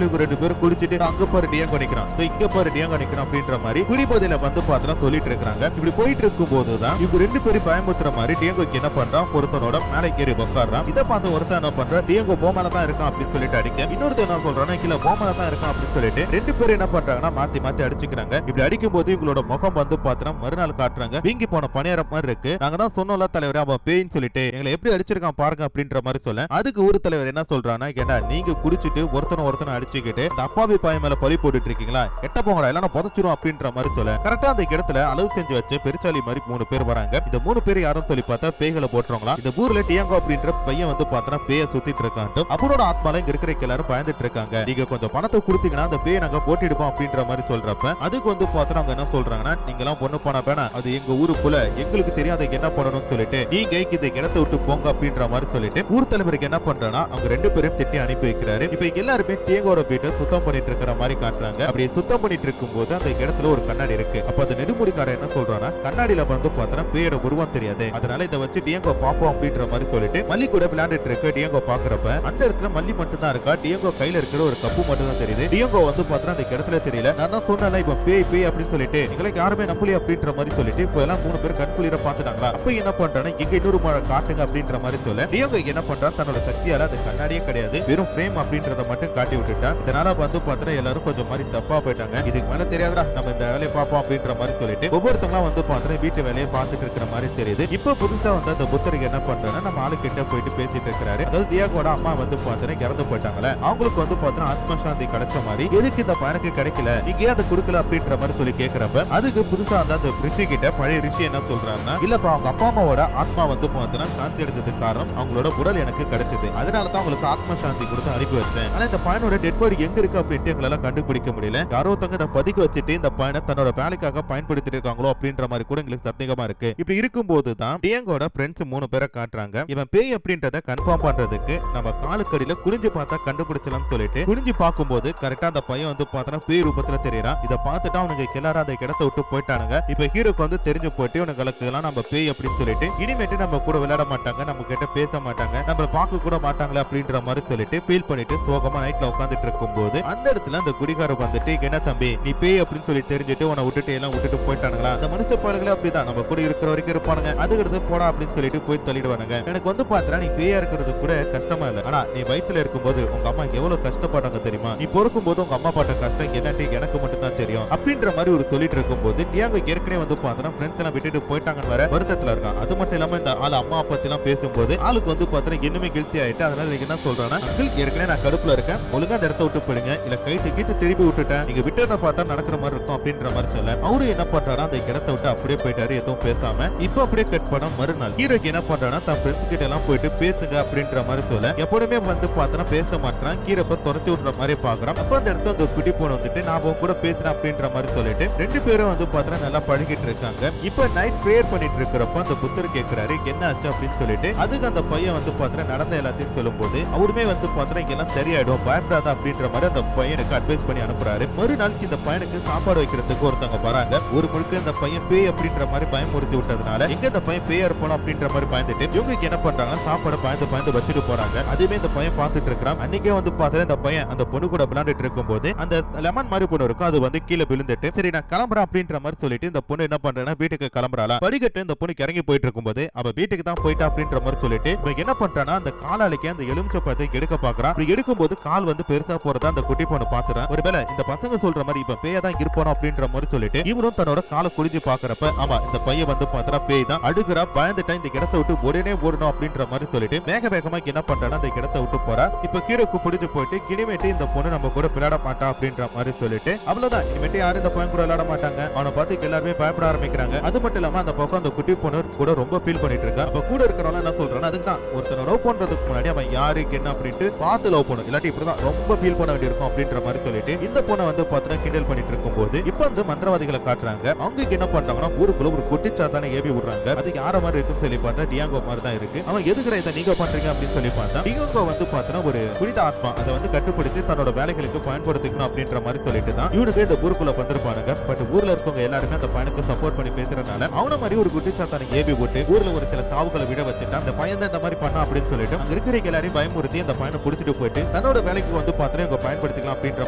இவங்க 2 பேரும் குடிச்சிட்டு அங்க பாரு டியாங்கோ நிக்கிறான், இங்க பாரு டியாங்கோ நிக்கிறான் அப்படின்ற மாதிரி குடிபோதையில வந்து பார்த்தா சொல்லிட்டு இருக்காங்க. இப்படி போயிட்டு இருக்கும் போதுதான் இவங்க 2 பேரும் பயமுத்துற மாதிரி டியாங்கோ டியாங்கோக்கு என்ன பண்றான், ஒருத்தனோட மேலே ஏறி உட்கார்றான். இதை பார்த்து ஒருத்தன் என்ன பண்றான், டியாங்கோ போமேல தான் இருக்கான் அப்படின்னு சொல்லிட்டு அடிக்க, இன்னொருத்தர் என்ன சொல்றான்னா கீழே போமேல தான் இருக்கான் அப்படின்னு சொல்லிட்டு ரெண்டு பேரும் என்ன பண்றாங்கன்னா மாத்தி மாத்தி அடிச்சுக்கிறாங்க. இப்படி அடிக்கும் போது இவங்களோட முகம் வந்து பாத்திரம் மறுநாள் காட்டுறாங்க. வீங்கி போன பணியாரம் மாதிரி இருக்கு. நாங்க தான் சொன்னோம்ல தலைவர் அவன் பேயின்னு சொல்லிட்டு எங்களை எப்படி அடிச்சிருக்கான் பாருங்க அப்படின்ற மாதிரி சொல்ல, அதுக்கு ஊர் தலைவர் என்ன சொல்றான்னா, கேட்டா நீங்க குடிச்சிட்டு ஒருத்தனை அடிச்சுக்கிட்டு அந்த அப்பாவி பாய் மேல பழி போட்டுட்டு இருக்கீங்களா, எட்ட போங்கடா இல்லைன்னா புதைச்சிரும் அப்படின்ற மாதிரி சொல்ல, கரெக்டா அந்த இடத்துல அளவு செஞ்சு வச்சு பெருச்சாலி மாதிரி 3 பேர் வராங்க. இந்த 3 பேர் யாரும் சொல்லி பார்த்தா பேய்களை போட்டுறவங்களா. இந்த ஊர்ல டியாங்கோ அப்படின்ற பையன் வந்து பார்த்தா பேய சுத்திட்டு இருக்கான். அவனோட ஆத்மால இங்க இருக்கிற எல்லாரும் பயந்துட்டு இருக்காங்க. நீங்க கொஞ்சம் பணத்தை கொடுத்தீங்கன்னா அந்த பேயை நாங்க போட்டிடுப்போம் அப்படின்ற மாதிரி சொல்றப்ப, அதுக்கு வந்து பார்த்தா அவங்க என்ன சொல்றாங்கன்னா, நீங்க எல்லாம் பொண்ணு போனா வேணா, அது எங்க ஊருக்குள்ள எங்களுக்கு தெரியாத என்ன பண்ணணும்னு சொல்லிட்டு நீங்க இந்த இடத்தை விட்டு போங்க அப்படின்ற மாதிரி சொல்லிட்டு ஊர் தலைவருக்கு என்ன பண்றானா அவங்க 2 பேரும் திட்டி அனுப்பி வைக்கிறாரு. இப்ப எல்லாருமே டியாங்கோட வீட்டை சுத்தம் பண்ணிட்டு இருக்கிற மாதிரி காட்டுறாங்க. அப்படி சுத்தம் பண்ணிட்டு இருக்கும் போது அந்த இடத்துல ஒரு கண்ணாடி இருக்கு. அப்ப அந்த நெடுமுடிக்காரன் என்ன சொல்றானா, கண்ணாடியில வந்து பார்த்தா பேயோட உருவம் தெரியாது, அதனால இதை வச்சு டியாங்கோ பாப்போம் அப்படின்ற மாதிரி சொல்லிட்டு மல்லி கூட விளையாண்டுட்டு இருக்கு. டியாங்கோ பாக்குறப்ப அந்த இடத்துல மல்லி மட்டும் தான் இருக்கா. டியாங்கோ கையில இருக்கிற ஒரு கப்பு மட்டும் தான் தெரியுது. டியாங்கோ வந்து பார்த்தா அந்த இடத்துல தெரியல. நான் தான் சொன்னேன் இப்ப பேய் அப்படின்னு சொல்லிட்டு எங்களுக்கு யாருமே நம்பலையே அப்படின்ற மாதிரி சொல்லிட்டு இப்ப எல்லாம் 3 பேர் கண்குளிர பாத்துட்டாங்களா. அப்ப என்ன பண்றானா, இங்க இன்னொரு மழை காட்டுங்க அப்படின்ற மாதிரி சொல்ல, டியாங்கோ என்ன பண்றான், தன்னோட சக்தியால அது கண்ணாடியே கிடையாது வெறும் ஃப்ரேம் அப்படின்றத மட்டும் காட்டி விட்டுட்டான். இதனால வந்து பார்த்தா எல்லாரும் கொஞ்சம் மாதிரி தப்பா போயிட்டாங்க. இதுக்கு மேல தெரியாதுடா, நம்ம இந்த வேலையை பார்ப்போம் அப்படின்ற மாதிரி சொல்லிட்டு ஒவ்வொருத்தவங்களும் வந்து பார்த்தா வீட்டு வேலையை பார்த்துட்டு இருக்கிற மாதிரி தெரியுது. இப்ப புதுசா வந்து அந்த புத்தருக்கு என்ன பண்றாங்கன்னா, நம்ம ஆளு கிட்ட போயிட்டு பேசிட்டு இருக்கிறாரு. அதாவது டியாங்கோட அம்மா வந்து பார்த்தா இறந்து போயிட்டாங்களே, அவங்களுக்கு வந்து பார்த்தா ஆத்மசாந்தி கிடைச்ச மாதிரி எதுக்கு இந்த பையனுக்கு கிடைக்கல, நீங்க ஏன் அதை கொடுக்கல அப்படின்ற மாதிரி சொல்லி கேட்கிறப்ப, அதுக்கு புதுசா அந்த ரிஷி கிட்ட பழைய ரிஷி என்ன சொல்றாருன்னா, இல்லப்பா அவங்க அப்பா அம்மாவோட ஆத்மா வந்து பார்த்தா சாந்தி எடுத்ததுக்கு காரணம் அவங்களோட உடல் எனக்கு கிடைச்சது, அதனாலதான் உங்களுக்கு ஆத்ம சாந்தி கொடுத்து அனுப்பி வச்சேன். ஆனா இந்த பையனோட டெட் பாடி எங்க இருக்கு அப்படின்ட்டு எங்களால கண்டுபிடிக்க முடியல. யாரோ தங்க இதை பதுக்க வச்சுட்டு இந்த பையனை தன்னோட வேலைக்காக பயன்படுத்திட்டு இருக்காங்களோ அப்படின்ற மாதிரி கூட எங்களுக்கு சந்தேகமா இருக்கு. இப்படி இருக்கும்போது தான் டியாங்கோட ஃப்ரெண்ட்ஸ் 3 பேரை காட்டுறாங்க. இவன் பேய் அப்படின்றத கன்ஃபார்ம் பண்றதுக்கு நம்ம காலுக்கடியில குனிஞ்சு பார்த்தா கண்டுபிடிச்சலாம்னு சொல்லிட்டு குனிஞ்சு பார்க்கும்போது கரெக்டா அந்த பையன் வந்து பார்த்தா பேய் ரூபத்துல தெரியறான். இதை பார்த்துட்டு அவனுக்கு எல்லாரும் அந்த இடத்தை விட்டு போயிட்டானுங்க. இப்ப ஹீரோக்கு வந்து தெரிஞ்சு போயிட்டு உனக்கு எல்லாம் நம்ம பேய் அப்படின்னு சொல்லிட்டு இனிமேட்டு நம்ம கூட விளையாட மாட்டாங்க, நம்ம கிட்ட பேச மாட்டாங்க, நம்மள பார்க்க கூட மாட்டாங்களே அப்படின்ற மாதிரி சொல்லிட்டு ஃபீல் பண்ணிட்டு சோகமா நைட்ல உட்காந்துட்டு இருக்கும் போது அந்த இடத்துல அந்த குடிகாரர் வந்துட்டு, என்ன தம்பி நீ பேய் அப்படின்னு சொல்லி தெரிஞ்சுட்டு உன்னை விட்டுட்டு போயிட்டானுங்களா, அந்த மனுஷ பாலுங்களே அப்படிதான் நம்ம கூட இருக்கிற வரைக்கும் இருப்பானுங்க, அதுக்கு போடா அப்படின்னு சொல்லிட்டு போய் தள்ளிடுவானுங்க. எனக்கு வந்து பாத்தா நீ பேயா இருக்கிறது கூட கஷ்டமா இல்ல, ஆனா நீ வயிற்றுல இருக்கும்போது உங்க அம்மா எவ்வளவு கஷ்டப்பட்டாங்க தெரியுமா, நீ பொறுக்கும் போது உங்க அம்மா பாட்ட கஷ்டம் என்னட்டு எனக்கு மட்டும் தான் தெரியும் அப்படின்ற மாதிரி ஒரு சொல்லிட்டு இருக்கும் போது டியாங்கோ ஏற்கனவே வந்து பாத்தா ஃப்ரெண்ட்ஸ் எல்லாம் விட்டுட்டு போயிட்டாங்கன்னு வர வருத்தத்துல இருக்கான். அது மட்டும் இல்லாம இந்த ஆள் அம்மா பத்தி எல்லாம் பேசும்போது ஆளுக்கு வந்து பாத்தா இன்னுமே கில்ட்டி ஆயிட்டு. அதனால என்ன சொல்றானா, ஏற்கனவே நான் கடுப்புல இருக்கேன், ஒழுங்கா அந்த இடத்த விட்டு போயிடுங்க, இல்ல கைட்டு திருப்பி விட்டுட்டேன், நீங்க விட்டத பார்த்தா நடக்கிற மாதிரி இருக்கும் அப்படின்ற மாதிரி சொல்ல, அவரு என்ன பண்றாரா அந்த இடத்த விட்டு அப்படியே போயிட்டாரு எதுவும் பேசாம. இப்ப அப்படியே கட் பண்ண மறுநாள் ஹீரோக்கு என்ன பண்றானா, தன் ஃப்ரெண்ட்ஸ் கிட்ட எல்லாம் போயிட்டு பேசுங்க அப்படின்ற மாதிரி சொல்ல, எப்பவுமே வந்து பார்த்தா பேச மாட்டான், கீரப்ப துரத்தி விடுற மாதிரி பாக்குறான். அப்ப அந்த இடத்துல அந்த குட்டி போன வந்துட்டு நான் கூட பேசுறேன் அப்படின்ற மாதிரி சொல்லிட்டு 2 பேரும் வந்து பார்த்தா நல்லா பழகிட்டு இருக்காங்க. இப்ப நைட் பிரேயர் பண்ணிட்டு இருக்கிறப்ப அந்த புத்தர் கேட்கிறாரு என்ன ஆச்சு அப்படின்னு சொல்லிட்டு, அதுக்கு அந்த பையன் வந்து பார்த்தா நடந்த எல்லாத்தையும் சொல்லும் போது அவருமே வந்து பார்த்தா இங்கெல்லாம் சரியாயிடும் பயப்படாத அப்படின்ற மாதிரி அந்த பையனுக்கு அட்வைஸ் பண்ணி அனுப்புறாரு. மறுநாளுக்கு இந்த பையனுக்கு சாப்பாடு வைக்கிறதுக்கு ஒருத்தவங்க வராங்க. ஒரு முழுக்க இந்த பையன் பேய் அப்படின்ற மாதிரி பயமுறுத்தி விட்டதுனால எங்க இந்த பையன் பேயா இருப்போம் அப்படின்ற மாதிரி பயந்துட்டு இவங்க என்ன பண்றாங்கன்னா சாப்பாடு பயந்து வச்சுட்டு போறாங்க. அதுவே இந்த பையன் பார்த்துட்டு இருக்கிறான். அன்னைக்கே வந்து பார்த்தா இந்த பையன் அந்த பொண்ணு கூட விளையாண்டுட்டு இருக்கும் போது அந்த லெமன் மாதிரி பொண்ணு இருக்கும், அது வந்து கீழே விழுந்துட்டு சரி நான் கிளம்புறேன் அப்படின்ற மாதிரி சொல்லிட்டு இந்த பொண்ணு என்ன பண்றேன்னா வீட்டுக்கு கிளம்புறாளா. படிக்கட்டு இந்த பொண்ணு இறங்கி போயிட்டு இருக்கும் போது அவ வீட்டுக்கு தான் போயிட்டா அப்படின்ற மாதிரி சொல்லிட்டு இவங்க என்ன பண்றானா அந்த காலாளிக்கு அந்த எலுமிச்சை பழத்தை எடுக்க பாக்குறான். அப்படி எடுக்கும் போது கால் வந்து பெருசா போறதா அந்த குட்டி பொண்ணு பாத்துறான். ஒருவேளை இந்த பசங்க சொல்ற மாதிரி இப்ப பேயா தான் இருப்பானோ அப்படின்ற மாதிரி சொல்லிட்டு இவரும் தன்னோட காலை குடிஞ்சு பாக்குறப்ப ஆமா இந்த பையன் வந்து பார்த்தா பேய் தான் அடுக்குறா பயந்துட்டா இந்த இடத்தை விட்டு உடனே ஓடணும் அப்படின்ற மாதிரி சொல்லிட்டு வேகமா என்ன பண்றானா அந்த இடத்தை விட்டு போறா. இப்ப கீரோக்கு பிடிச்சு போயிட்டு இனிமேட்டு இந்த பொண்ணு நம்ம கூட விளையாட மாட்டா அப்படின்ற மாதிரி சொல்லிட்டு அவ்வளவுதான் இனிமேட்டு யாரும் இந்த பையன் கூட விளையாட மாட்டாங்க. அவனை பார்த்து எல்லாருமே பயப்பட ஆரம்பிக்கிறாங்க. அது மட்டும் இல்லாம அந்த பக்கம் அந்த குட்டி பொண்ணு கூட ரொம்ப ஃபீல் பண்ணிட்டு இருக்கா. அப்ப கூட இருக்கிறவங்க என்ன சொல்றாங்க, அதுக்கு தான் ஒருத்தனை லவ் பண்றதுக்கு முன்னாடி அவன் யாருக்கு என்ன அப்படின்ட்டு பார்த்து லவ் பண்ணும், இல்லாட்டி இப்படிதான் ரொம்ப ஃபீல் பண்ண வேண்டியிருக்கும் அப்படின்ற மாதிரி சொல்லிட்டு இந்த பொண்ணை வந்து பார்த்தா கிண்டல் பண்ணிட்டு இருக்கும் போது இப்ப வந்து மந்திரவாதிகளை காட்டுறாங்க. அவங்க என்ன பண்றாங்கன்னா ஊருக்குள்ள ஒரு குட்டிச்சாத்தான ஏவி விடுறாங்க. அது யார மாதிரி இருக்குன்னு சொல்லி பார்த்தா டியாங்கோ மாதிரி தான் இருக்கு. அவன் எதுக்குற இதை நீங்க பண்றீங்க அப்படின்னு சொல்லி பார்த்தா டியாங்கோ வந்து பார்த்தா ஒரு புனித ஆத்மா, அதை வந்து கட்டுப்படுத்தி தன்னோட வேலைகளுக்கு பயன்படுத்திக்கணும் அப்படின்ற மாதிரி சொல்லிட்டு தான் இவனுக்கு இந்த ஊருக்குள்ள வந்திருப்பானுங்க. பட் ஊர்ல இருக்கவங்க எல்லாருமே அந்த பையனுக்கு சப்போர்ட் பண்ணி பேசுறதுனால அவன மாதிரி ஒரு குட்டிச்சாத்தான ஏவி விட்டு ஊர்ல ஒரு சில சாவுகளை விட வச்சுட்டா அந்த பையன் தான் இந்த மாதிரி பண்ணா அப்படின்னு சொல்லிட்டு அங்க இருக்கிற எல்லாரையும் பயமுறுத்தி அந்த பையனை புடிச்சிட்டு போயிட்டு தன்னோட வேலைக்கு வந்து பார்த்தா இவங்க பயன்படுத்திக்கலாம் அப்படின்ற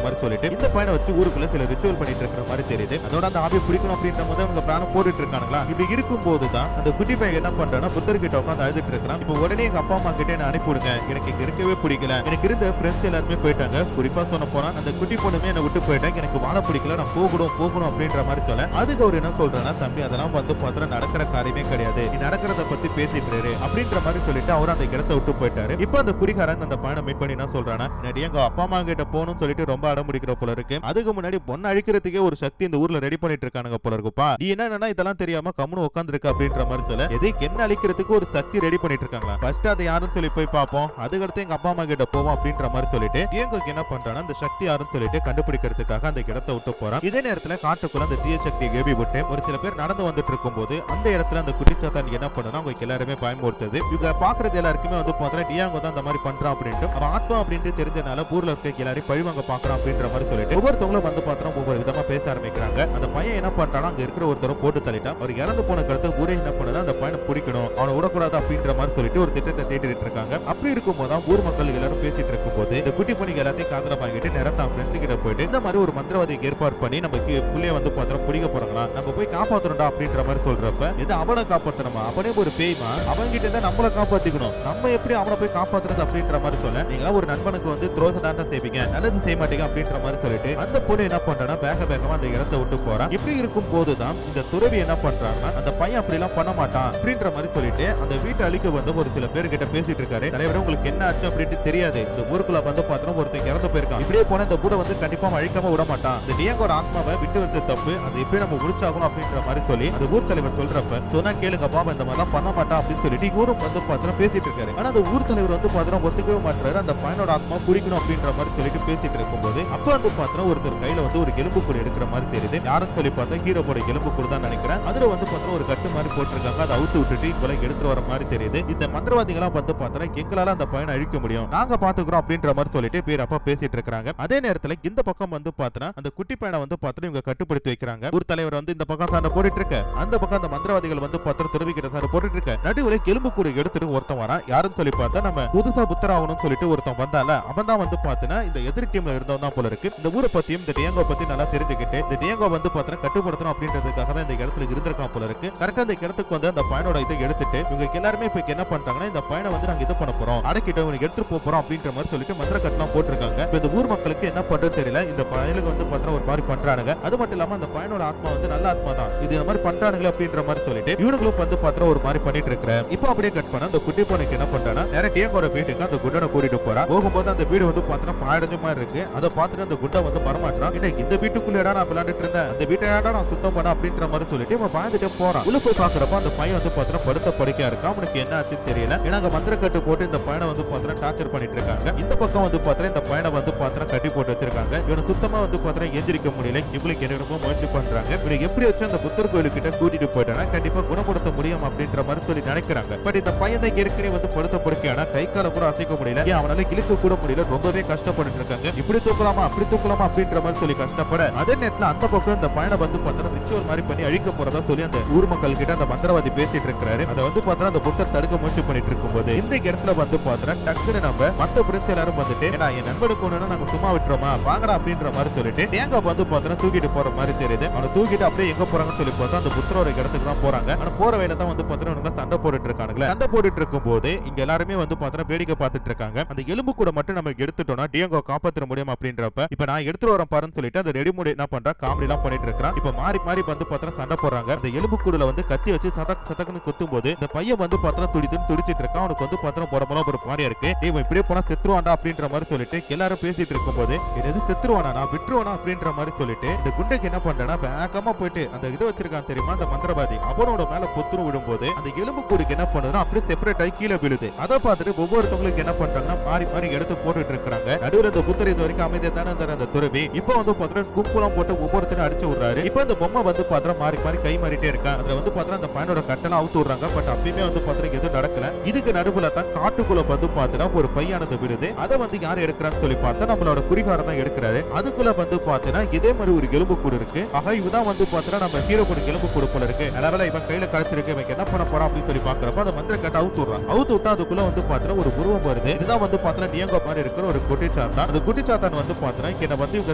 மாதிரி சொல்லிட்டு இந்த பையனை வச்சு ஊருக்குள்ள சில ரிச்சுவல் பண்ணிட்டு இருக்கிற மாதிரி தெரியுது. அதோட அந்த ஆவியை பிடிக்கணும் அப்படின்ற போது அவங்க பிளான் போட்டுட்டு இருக்காங்களா. இப்படி இருக்கும் போதுதான் அந்த குட்டி பையன் என்ன பண்றானா புத்தர் கிட்ட உட்காந்து அழுதுட்டு இருக்கான். இப்போ உடனே எங்க அப்பா அம்மா கிட்ட என்ன அனுப்பிவிடுங்க, எனக்கு இங்க இருக்கவே பிடிக்கல, எனக்கு இருந்த ஃப்ரெண்ட்ஸ் எல்லாருமே போயிட்டாங்க, குறிப்பா சொன்ன போனா அந்த குட்டி பொண்ணுமே என்ன விட்டு போயிட்டாங்க, எனக்கு வாழ பிடிக்கல, நான் போகணும் அப்படின்ற மாதிரி சொல்ல அதுக்கு அவர் என்ன சொல்றானா, தம்பி அதெல்லாம் வந்து பார்த்தா நடக்கிற காரியமே கிடையாது, நீ நடக்கிறத பத்தி பேசிட்டு இரு அப்படின்ற மாதிரி சொல்லிட்டு அவர் அந்த இடத்தை விட்டு போயிட்டாரு. இப்போ அந்த குடிகாரன் அந்த பையனை மீட் பண்ணி என்ன சொல்றானா, எங்க அப்பா அம்மா கிட்ட போகணும்னு சொல்லிட்டு ரொம்ப அடம் பிடிக்கிற போல இருக்கு, அதுக்கு முன்னாடி பொண்ணு அழிக்கிறதுக்கே ஒரு சக்தி இந்த ஊர்ல ரெடி பண்ணிட்டு இருக்கானுங்க போல இருக்குப்பா, நீ என்ன இதெல்லாம் தெரியாம கம்முன்னு உட்காந்துருக்க அப்படின்ற மாதிரி சொல்ல எதுக்கு என்ன அழிக்கிறதுக்கு ஒரு சக்தி ரெடி பண்ணிட்டு இருக்காங்களா, ஃபர்ஸ்ட் அதை யாருன்னு சொல்லி போய் பார்ப்போம், அதுக்கடுத்து எங்க அப்பா அம்மா கிட்ட போவோம் அப்படின்ற மாதிரி சொல்லிட்டு டியாங்கோக்கு என்ன பண்றானா அந்த சக்தி யாருன்னு சொல்லிட்டு கண்டுபிடிக்கிறதுக்காக அந்த இடத்தை விட்டு போறான். இதே நேரத்துல காட்டுக்குள்ள அந்த தீய சக்தியை கேபி விட்டு ஒரு சில பேர் நடந்து வந்துட்டு இருக்கும் போது அந்த இடத்துல அந்த குடிச்சாத்தான் என்ன பண்ணுனா அவங்க எல்லாருமே பயமுறுத்துது. இவங்க பாக்குறது எல்லாருக்குமே வந்து பார்த்தா டியாங்கோ தான் அந்த மாதிரி பண்றான் அப்படின்ட்டு அவன் ஆத்மா அப்படின்ட்டு தெரிஞ்சனால ஊர்ல இருக்க எல்லாரையும் பழிவாங்க பாக்குறான் அப்படின்ற மாதிரி சொல்லிட்டு ஒவ்வொருத்தவங்களும் வந்து பார்த்தா ஒவ்வொரு விதமா பேச ஆரம்பிக்கிறாங்க. அந்த பையன் என்ன பண்றானா அங்க இருக்கிற ஒருத்தரை போட்டு தள்ளிட்டான். அவர் இறந்து போன கருத்து ஊரே என்ன பண்ணுதா அந்த பையனை பிடிக்கணும், அவனை விடக்கூடாது அப்படின்ற மாதிரி சொல்லிட்டு ஒரு திட்டத்தை தேடிட்டு இருக்காங்க. அப்படி இருக்கும் போது ஊர் மக்கள் எல்லாரும் பேசிட்டு இருக்கும் போது இந்த குட்டி பொண்ணுக்கு எல்லாத்தையும் காதல வாங்கிட்டு நேரம் தான் ஃப்ரெண்ட்ஸ் கிட்ட போயிட்டு இந்த மாதிரி ஒரு மந்திரவாதிக்கு ஏற்பாடு பண்ணி நம்ம புள்ளைய வந்து பார்த்தா பிடிக்க போறாங்களா, நம்ம போய் காப்பாத்தணும்டா அப்படின்ற மாதிரி சொல்றப்ப இது அவனை காப்பாத்தணுமா, அவனே ஒரு பேய்மா, அவங்க கிட்ட இருந்தா நம்மள காப்பாத்திக்கணும், நம்ம எப்படி அவனை போய் காப்பாத்துறது அப்படின்ற மாதிரி சொல்ல நீங்களா ஒரு நண்பனுக்கு வந்து துரோகம் தாண்டா செய்வீங்க, நல்லது செய்ய மாட்டீங்க அப்படின்ற மாதிரி சொல்லிட்டு அந்த பொண்ணு என்ன பண்றானா வேகமா அந்த இடத்தை விட்டு போறான். இப்படி இருக்கும் போதுதான் இந்த துறவி என்ன பண்றாங்கன்னா அந்த பையன் அப்படி எல்லாம் பண்ண மாட்டான் அப்படின்ற மாதிரி சொல்லிட்டு அந்த வீட்டை அழிக்க வந்து ஒரு சில பேர் கிட்ட பேசிட்டு இருக்காரு. தலைவரே உங்களுக்கு என்ன ஆச்சு அப்படின்ட்டு தெரியாது, இந்த ஊருக்குள்ள வந்து பார்த்தா ஒருத்தர் இறந்து போயிருக்கான், இப்படியே போன இந்த கூட வந்து கண்டிப்பா அழிக்காம விட மாட்டான், இந்த டியாங்கோட ஆத்மாவை விட்டு வச்ச தப்பு, அது எப்படி நம்ம முடிச்சாகணும் அப்படின்ற மாதிரி சொல்லி அந்த ஊர் தலைவர் சொல்றப்ப சொன்னா கேளுங்க பாபா இந்த மாதிரிலாம் பண்ண மாட்டான் அப்படின்னு சொல்லிட்டு ஊரும் வந்து பார்த்தா பேசிட்டு இருக்காரு. ஆனா அந்த ஊர் தலைவர் வந்து பார்த்தா ஒத்துக்கவே மாட்டாரு, அந்த பையனோட ஆத்மா குடிக்கணும் அப்படின்ற மாதிரி சொல்லிட்டு பேசிட்டு இருக்கும்போது அப்ப வந்து பார்த்தா ஒருத்தர் கையில வந்து ஒரு எலும்பு கூடு எடுக்கிற மாதிரி தெரியுது. யாருன்னு சொல்லி பார்த்தா ஹீரோட எலும்பு கூடு தான் நினைக்கிறேன். அதுல வந்து பார்த்தா ஒரு கட்டு மாதிரி போட்டிருக்காங்க, அதை அவுத்து விட்டுட்டு இவங்களை எடுத்து வர மாதிரி தெரியுது. இந்த மந்திரவாதிகளாம் வந்து பார்த்தா எங்களால அந்த பையனை அழிக்க முடியும், நாங்க பாத்துக்கிறோம் அப்படின்ற மாதிரி சொல்லிட்டு பேர் அப்பா பேசிட்டு இருக்காங்க. அதே நேரத்துல இந்த பக்கம் வந்து பார்த்தா அந்த குட்டி பையனை வந்து பார்த்தா இவங்க கட்டுப்படுத்தி வைக்கிறாங்க. ஊர் தலைவர் வந்து இந்த பக்கம் சண்டை போட்டுட்டு இருக்க, அந்த பக்கம் அந்த மந்திரவாதிகள் வந்து பார்த்தா துறவி கிட்ட சண்டை போட்டுட்டு இருக்க, நடுவுல எலும்பு கூடு எடுத்துட்டு ஒருத்தன் வரான். யாருன்னு சொல்லி பார்த்தா நம்ம புதுசா புத்தர் ஆகணும்னு சொல்லிட்டு ஒருத்தன் வந்தால அவன் தான் வந்து பார்த்தா இந்த எதிர் டீம்ல இருந்தவன் தான் போல இருக்கு. இந்த ஊரை பத்தியும் இந்த டியாங்கோ பத்தி நல்லா தெரிஞ்சுக்கிட்டு இந்த டியாங்கோ வந்து பார்த்தா கட்டுப்படுத்தணும் அப்படின்றதுக்காக தான் இந்த இடத்துல இருந்திருக்கான் போல இருக்கு. கரெக்டா இந்த இடத்துக்கு வந்து அந்த பையனோட இதை எடுத்துட்டு இவங்க எல்லாருமே இப்ப என்ன பண்றாங்கன்னா இந்த பையனை வந்து நாங்க இது பண்ண போறோம், அடக்கிட்ட இவனுக்கு எடுத்துட்டு போறோம் அப்படின்ற மாதிரி சொல்லிட்டு மந்திர கட்டலாம் போட்டிருக்காங்க. இந்த ஊர் மக்களுக்கு என்ன பண்றது தெரியல, இந்த பயலுக்கு வந்து பார்த்தா ஒரு மாதிரி பண்றானுங்க. அது மட்டும் இல்லாம அந்த பையனோட ஆத்மா வந்து நல்ல ஆத்மா தான், இது இந்த மாதிரி பண்றானுங்களே அப்படின்ற மாதிரி சொல்லிட்டு இவனுங்களும் வந்து பார்த்தா ஒரு மாதிரி பண்ணிட்டு இருக்கிற. இப்போ அப்படியே கட் பண்ண அந்த குட்டி பொண்ணுக்கு என்ன பண்றானா நேரா டியாங்கோட வீட்டுக்கு அந்த குண்டனை கூட்டிட்டு போறா. போகும்போது அந்த வீடு வந்து பார்த்தா பாழடைஞ்ச மாதிரி இருக்கு. அதை பார்த்துட்டு அந்த குண்டை வந்து வரமாட்டான், இந்த வீட்டுக்குள்ளேடா நான் விளையாண்டுட்டு இருந்தேன், அந்த வீட்டையாடா நான் சுத்தம் பண்ண அப்படின்ற மாதிரி சொல்லிட்டு அவன் பயந்துட்டே போறான். உள்ள போய் பாக்குறப்ப அந்த பையன் வந்து பார்த்தா படுத்த படுக்கையா இருக்கான். அவனுக்கு என்ன ஆச்சுன்னு தெரியல. ஏன்னா அங்க மந்திர கட்டு போட்டு இந்த பையனை வந்து பார்த்தா டார்ச்சர் பண்ணிட்டு இருக்காங்க. இந்த பக்கம் வந்து பார்த்தா இந்த பையனை வந்து பார்த்தா கட்டி போட்டு வச்சிருக்காங்க. இவனை சுத்தமா வந்து பார்த்தா எந்திரிக்க முடியல. இவளுக்கு என்னென்னமோ முயற்சி பண்றாங்க. இவனுக்கு எப்படி வச்சு அந்த புத்தர் கோயிலுக்கு கிட்ட கூட்டிட்டு போயிட்டானா கண்டிப்பா குணப்படுத்த முடியும் அப்படின்ற மாதிரி சொல்லி நினைக்கிறாங்க. பட் இந்த பையன் தான் ஏற்கனவே வந்து படுத்த படுக்கையானா கை கால கூட அசைக்க முடியல, அவனால இழுக்க கூட முடியல, ரொம்பவே கஷ்டப்பட்டு இருக்காங்க. இப்படி தூக்கலாமா அப்படி தூக்கலாமா அப்படின்ற மாதிரி சொல்லி கஷ்டப்பட அதே நேரத்துல அந்த பக்கம் இந்த பையனை வந்து பார்த்தா ரிச்சுவல் மாதிரி பண்ணி அழிக்க போறதா சொல்லி அந்த ஊர் மக்கள் கிட்ட அந்த மந்திரவாதி பேசிட்டு இருக்காரு. அதை வந்து பார்த்தா அந்த புத்தர் தடுக்க முயற்சி பண்ணிட்டு இருக்கும்போது இந்த இடத்துல வந்து பார்த்தா டக்குன்னு நம்ம மத்த ஃப்ரெண்ட்ஸ் எல்லாரும் வந்துட்டு ஏன்னா என் நண்பனுக்கு ஒண்ணு நாங்க சும்மா விட்டுறோமா வாங்கடா அப்படின்ற மாதிரி சொல்லிட்டு தேங்க வந்து பார்த்தா தூக்கிட்டு போற மாதிரி தெரியுது. அவனை தூக்கிட்டு அப்படியே எங்க போறாங்கன்னு சொல்லி பார்த்தா அந்த புத்தரோட இடத்துக்கு தான் போறாங்க. ஆனா போற வழியில தான் வந்து பார்த்தா சண்டை போட்டுட்டு இருக்கானுங்களே. சண்டை போட்டுட்டு இருக்கும் போது இங்க எல்லாருமே வந்து பார்த்தா வேடிக்கை பார்த்துட்டு இருக்காங்க. அந்த எலும்பு கூட மட்டும் நம்ம எடுத்துட்டோம்னா டியாங்கோ காப்பாற்ற முடியும் அப்படின்றப்ப இப்ப நான் எடுத்துட்டு வரேன் பாருன்னு சொல்லிட்டு அந்த ரெடிமேட் என்ன பண்றா காமெடி எல்லாம் பண்ணிட்டு இருக்கான். இப்ப மாறி மாறி வந்து பார்த்தா சண்டை போடுறாங்க. அந்த எலும்பு கூடுல வந்து கத்தி வச்சு சதக்குன்னு குத்தும் போது இந்த பையன் வந்து பார்த்தா துடிச்சிட்டு இருக்கான். அவனுக்கு வந்து பார்த்தா போடலாம் ஒரு மாதிரியா இருக்கு. இவன் இப்படியே போனா செத்துருவான்டா அப்படின்ற மாதிரி சொல்லிட்டு எல்லாரும் பேசிட்டு இருக்கும் போது என்னது செத்துருவானா நான் விட்டுருவானா அப்படின்ற மாதிரி சொல்லிட்டு இந்த குண்டைக்கு என்ன பண்றேன்னா வேகமா போயிட்டு அந்த இது வச்சிருக்கான் தெரியுமா அந்த மந்திரவாதி அவனோட மேல பொத்துரு விடும்போது அந்த எலும்பு கூடுக்கு என்ன பண்ணுதுன்னா அப்படியே செப்பரேட் ஆகி கீழே விழுது. அதை பார்த்துட்டு ஒவ்வொருத்தவங்களுக்கு என்ன பண்றாங்கன்னா மாறி மாறி எடுத்து போட்டுட்டு இருக்காங்க. நடுவில் இந்த புத்தர் இது வரைக்கும் அமைதியா தானே அந்த துறவி இப்ப வந்து பார்த்தா கும்பலாம் போட்டு ஒவ்வொருத்தரும் அடிச்சு விடுறாரு. இப்ப இந்த பொம்மை வந்து பார்த்தா மாறி மாறி கை மாறிட்டே இருக்கா. அதுல வந்து பார்த்தா அந்த பையனோட கட்டெல்லாம் அவுத்து விடுறாங்க. பட் அப்பயுமே வந்து பார்த்தா எதுவும் நடக்கல. இதுக்கு நடுவுல தான் காட்டுக்குள்ள வந்து பார்த்தா ஒரு பையானது விடுது. அதை வந்து யார் எடுக்கிறான்னு சொல்லி பார்த்தா நம்மளோட குறிகாரம் தான் எடுக்கிறாரு. அதுக்குள்ள வந்து பார்த்தா இதே மாதிரி ஒரு எலும்பு கூடு இருக்கு. ஆக இதுதான் வந்து பார்த்தா நம்ம ஹீரோ கூட எலும்பு கூடு போல இருக்கு. அளவுல இவன் கையில கழிச்சிருக்கு, இவன் என்ன பண்ண போறான் அப்படின்னு சொல்லி பாக்குறப்ப அந்த மந்திர கட்ட அவுத்து விடுறான். அவுத்து விட்டா அதுக்குள்ள வந்து பார்த்தா ஒரு உருவம் வருது. இதுதான் வந்து பார்த்தா டியாங்கோ மாதிரி இருக்கிற ஒரு குட்டிச்சாத்தான். அந்த குட்டிச்சாத்தான் வந்து பார்த்தா என்ன வந்து இவங்க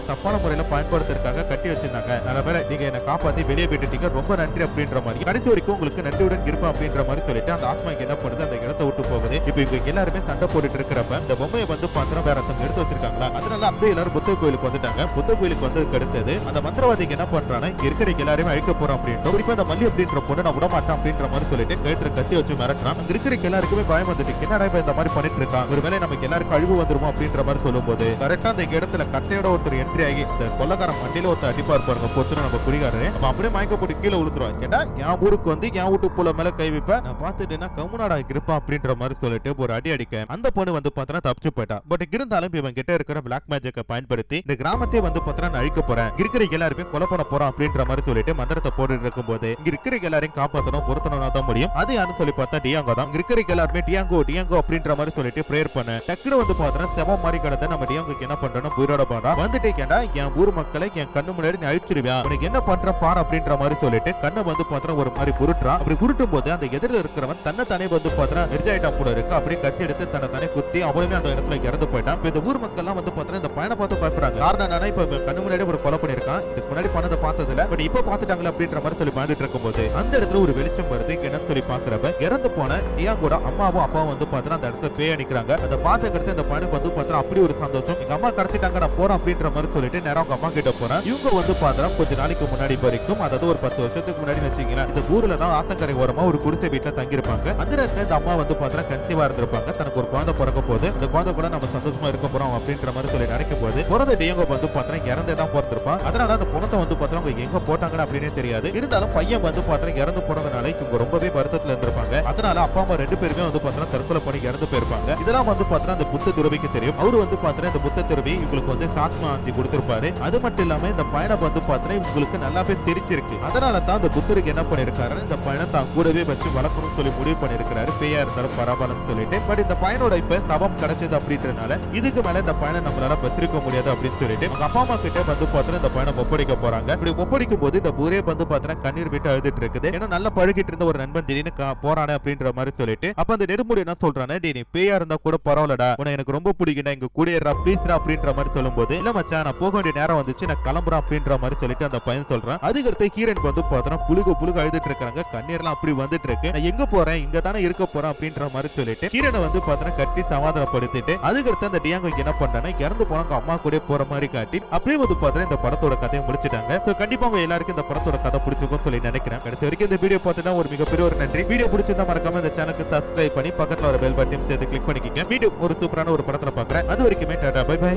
தப்பான முறையில பயன்படுத்துறதுக்காக கட்டி வச்சிருந்தாங்க. நல்ல வேளை நீங்க என்ன காப்பாத்தி வெளியே விட்டுட்டீங்க, ரொம்ப நன்றி அப்படின்ற மாதிரி கடைசி வரைக்கும் உங்களுக்கு நன்றியுடன் இருப்பேன் அப்படின்ற மாதிரி சொல்லிட்டு அந்த ஆத்மா என்ன பண்ணுது, அந்த இடத்தை விட்டு போகுது. இப்ப இவங்க எல்லாருமே சண்டை போட்டுட்டு இருக்கிறப்ப இந்த பொம்மையை வந்து பார்த்தா வேற ஒருத்தவங்க எடுத்து வச்சிருக்காங்களா, அதனால அப்படியே எல்லாரும் புத்த கோயிலுக்கு வந்துட்டாங்க. புத்த கோயிலுக்கு வந்து அடுத்தது அந்த மந்திரவாதிக்கு என்ன பண்றாங்க, இங்க இருக்கிற எல்லாருமே அழிக்க போறோம் அப்படின்ட்டு குறிப்பா அந்த மல்லி அப்படின்ற பொண்ணு நான் விட மாட்டேன் அப்படின்ற மாதிரி சொல்லிட்டு கழுத்துல கட்டி வச்சு மிரட்டுறான். அங்க இருக்கிற எல்லாருக்குமே பயம் வந்துட்டு என்னடா இப்ப இந்த மாதிரி பண்ணிட்டு இருக்கான், ஒருவேளை நமக்கு எல்லாருக்கும் அழிவு வந்துருமோ அப்படின்ற மாதிரி சொல்லும்போது கரெக்டா அந்த இடத்துல கட்டையோட ஒருத்தர் என்ட்ரி ஆகி இந்த கொள்ளக்கார மண்டியில ஒருத்தர் அடிப்பார் பாருங்க, பொத்துன்னு நம்ம குடிகாரரு அப்படியே மயக்க போட்டு கீழே விழுந்துருவான். ஏன்னா என் ஊருக்கு வந்து என் வீட்டு புள்ள மேல கை வைப்ப நான் பாத்துட்டேன்னா கம்முனாடா இருப்பான் அப்படின்ற மாதிரி சொல்லிட்டு ஒரு அடி அடிக்க அந்த பொண்ணு வந்து பார்த்தா தப்பிச்சு போயிட்டா. பட் இருந்தாலும் இவன் கிட்ட இருக்கிற பிளாக் மேஜிக்கை பயன்படுத்தி இந்த கிராமத்தை வந்து பார்த்தா நான் அழிக்க போறேன், இருக்கிற எல்லாருமே கொலை பண்ண போறோம் அப்படின்ற மாதிரி சொல்லிட்டு மந்திரத்தை போட்டு இருக்கும் போது இங்க இருக்கிற எல்லாரையும் காப்பாற்றணும் பொருத்தணும் தான் முடியும். அது யாருன்னு சொல்லி பார்த்தா டியாங்கோ தான். இங்க இருக்கிற எல்லாருமே டியாங்கோ டியாங்கோ அப்படின்ற மாதிரி சொல்லிட்டு பிரேயர் பண்ண டக்குனு வந்து பார்த்தா செவம் மாதிரி கிடந்த நம்ம டியாங்கோக்கு என்ன பண்றோம், உயிரோட பாடா வந்துட்டு கேட்டா என் ஊர் மக்களை என் கண்ணு முன்னாடி நீ அழிச்சிருவியா, உனக்கு என்ன பண்ற பாரு அப்படின்ற மாதிரி சொல்லிட்டு கண்ணை வந்து பார்த்தா ஒரு மாதிரி புருட்டுறான். அப்படி புருட்டும் போது அந்த எதிரில் இருக்கிறவன் தன்னை தானே வந்து பார்த்தா நிர்ஜாயிட்டா கூட இருக்கு, அப்படியே கத்தி எடுத்து தன்னை தானே குத்தி அவளுமே அந்த இடத்துல இறந்து போயிட்டான். இப்ப இந்த ஊர் மக்கள் எல்லாம் வந்து பார்த்தா இந்த பையனை பார்த்து பயப்படுறாங்க. காரணம் என்னன்னா இப்ப கண்ணு முன்னாடி ஒரு கொலை பண்ணிருக்கான், இதுக்கு முன்னாடி பண்ணதை பார்த்ததுல பட் இப்ப பாத்துட்டாங்களா அப்படின்ற மாதிரி சொல்லி பாத்துட்டு இருக்கும்போது அந்த இடத்துல ஒரு வெளிச்சம் வருது. என்ன சொல்லி பாக்குறப்ப இறந்து போன டியாங்கோட அம்மாவும் அப்பாவும் வந்து பார்த்தா அந்த இடத்துல பேய் அணிக்கிறாங்க. அதை பார்த்துக்கிறது இந்த பையனுக்கு வந்து பார்த்தா அப்படி ஒரு சந்தோஷம், எங்க அம்மா கிடைச்சிட்டாங்க நான் போறேன் அப்படின்ற மாதிரி சொல்லிட்டு நேரம் அவங்க அம்மா கிட்ட போறேன். இவங்க வந்து பார்த்தா கொஞ்ச நாளைக்கு முன்னாடி வரைக்கும், அதாவது ஒரு 10 வருஷத்துக்கு முன்னாடி வச்சுக்கலாம், இந்த ஊர்ல தான் ஆத்தங்கரை ஓரமா ஒரு குடிசை வீட்டுல தங்கியிருப்பாங்க. அந்த நேரத்துல இந்த அம்மா வந்து பார்த்தா கன்சீவா இருந்திருப்பாங்க. தனக்கு ஒரு குழந்தை பிறக்க போது இந்த குழந்தை கூட நம்ம சந்தோஷமா இருக்க போறோம் அப்படின்ற மாதிரி சொல்லி நினைக்கும் போது பிறந்த டியாங்கோ வந்து பார்த்தா இறந்தே தான் பிறந்திருப்பான். அதனால அந்த குழந்தை வந்து பார்த்தா அவங்க எங்க போட்டாங்கன்னு அப்படின்னே தெரியாது. இருந்தாலும் பையன் வந்து பார்த்தா இறந்து போறதுனால இவங்க ரொம்பவே வருத்தத்துல இருந்திருப்பாங்க. அதனால அப்பா அம்மா 2 பேருமே வந்து பார்த்தா தற்கொலை பண்ணி இறந்து போயிருப்பாங்க. இதெல்லாம் வந்து பார்த்தா அந்த புத்த துறவிக்கு தெரியும். அவரு வந்து பார்த்தா இந்த புத்த துறவி இவங்களுக்கு வந்து சாத்மா ஆந்தி கொடுத்திருப்பாரு. அது மட்டும் இல்லாம இந்த பயணை வந்து பார்த்தா இவங்களுக்கு நல்லாவே தெரிஞ்சிருக்கு. அதனால தான் அந்த புத்தருக்கு என்ன பண்ணிருக்காரு, இந்த பயணை தான் கூடவே வச்சு வளர்க்கணும்னு சொல்லி முடிவு பண்ணிருக்காரு. பேயா இருந்தாலும் பரவாயில்லன்னு சொல்லிட்டு. பட் இந்த பையனோட இப்ப சபம் கிடைச்சது அப்படின்றனால இதுக்கு மேல இந்த பயணை நம்மளால வச்சிருக்க முடியாது அப்படின்னு சொல்லிட்டு அவங்க அப்பா அம்மா கிட்ட வந்து பார்த்தா இந்த பயணை ஒப்படைக்க போறாங்க. இப்படி ஒப்படைக்கும் போது இந்த ஊரே வந்து பார்த்தா கண்ணீர் விட்டு அழுதுட்டு இருக்குது. ஏன்னா நல்லா பழகிட்டு இருந்த ஒரு நண்பன் திடீர்னு போறானே அப்படின்ற மாதிரி சொல்லிட்டு அப்ப அந்த நெடுமுடி என்ன சொல்றானே, நீ பேயா இருந்தா கூட பரவாயில்லடா, உன எனக்கு ரொம்ப பிடிக்குடா, இங்க கூடியறா ப்ளீஸ்ரா அப்படின்ற மாதிரி சொல்லும் போது இல்ல மச்சான் நான் போக வேண்டிய நேரம் வந்துச்சு நான் கிளம்புறேன் அப்படின்ற மாதிரி சொல்லிட்டு அந்த பையன் சொல்றான். அதுக்கடுத்து ஹீரோயின் வந்து பார்த்தா புழுக அழுதுட்டு இருக்காங்க, கண்ணீர்லாம் அப்படி வந்துட்டு இருக்கு. நான் எங்க போறேன், இங்க தானே இருக்க போறேன் அப்படின்ற மாதிரி சொல்லிட்டு ஹீரோனை வந்து பார்த்தா கட்டி சமாதானப்படுத்திட்டு அதுக்கடுத்து அந்த டியாங்கோ என்ன பண்றானே, இறந்து போனவங்க அம்மா கூட போற மாதிரி காட்டி அப்படியே வந்து பார்த்தா இந்த படத்தோட கதையை முடிச்சிட்டாங்க. சோ கண்டிப்பா உங்க எல்லாருக்கும் இந்த படத்தோட கதை பிடிச்சிருக்கும் சொல்லி நினைக்கிறேன். கடைசி வரைக்கும் இந்த வீடியோ பார்த்தா ஒரு மிகப்பெரிய ஒரு நன்றி. வீடியோ பிடிச்சிருந்தா மறக்காம இந்த சேனலுக்கு சப்ஸ்கிரைப் பண்ணி பக்கத்துல ஒரு பெல் பட்டன் சேர்த்து கிளிக் பண்ணிக்கங்க. மீண்டும் ஒரு சூப்பரான ஒரு படத்துல பாக்குறேன். அது வரைக்குமே டாடா பை பை.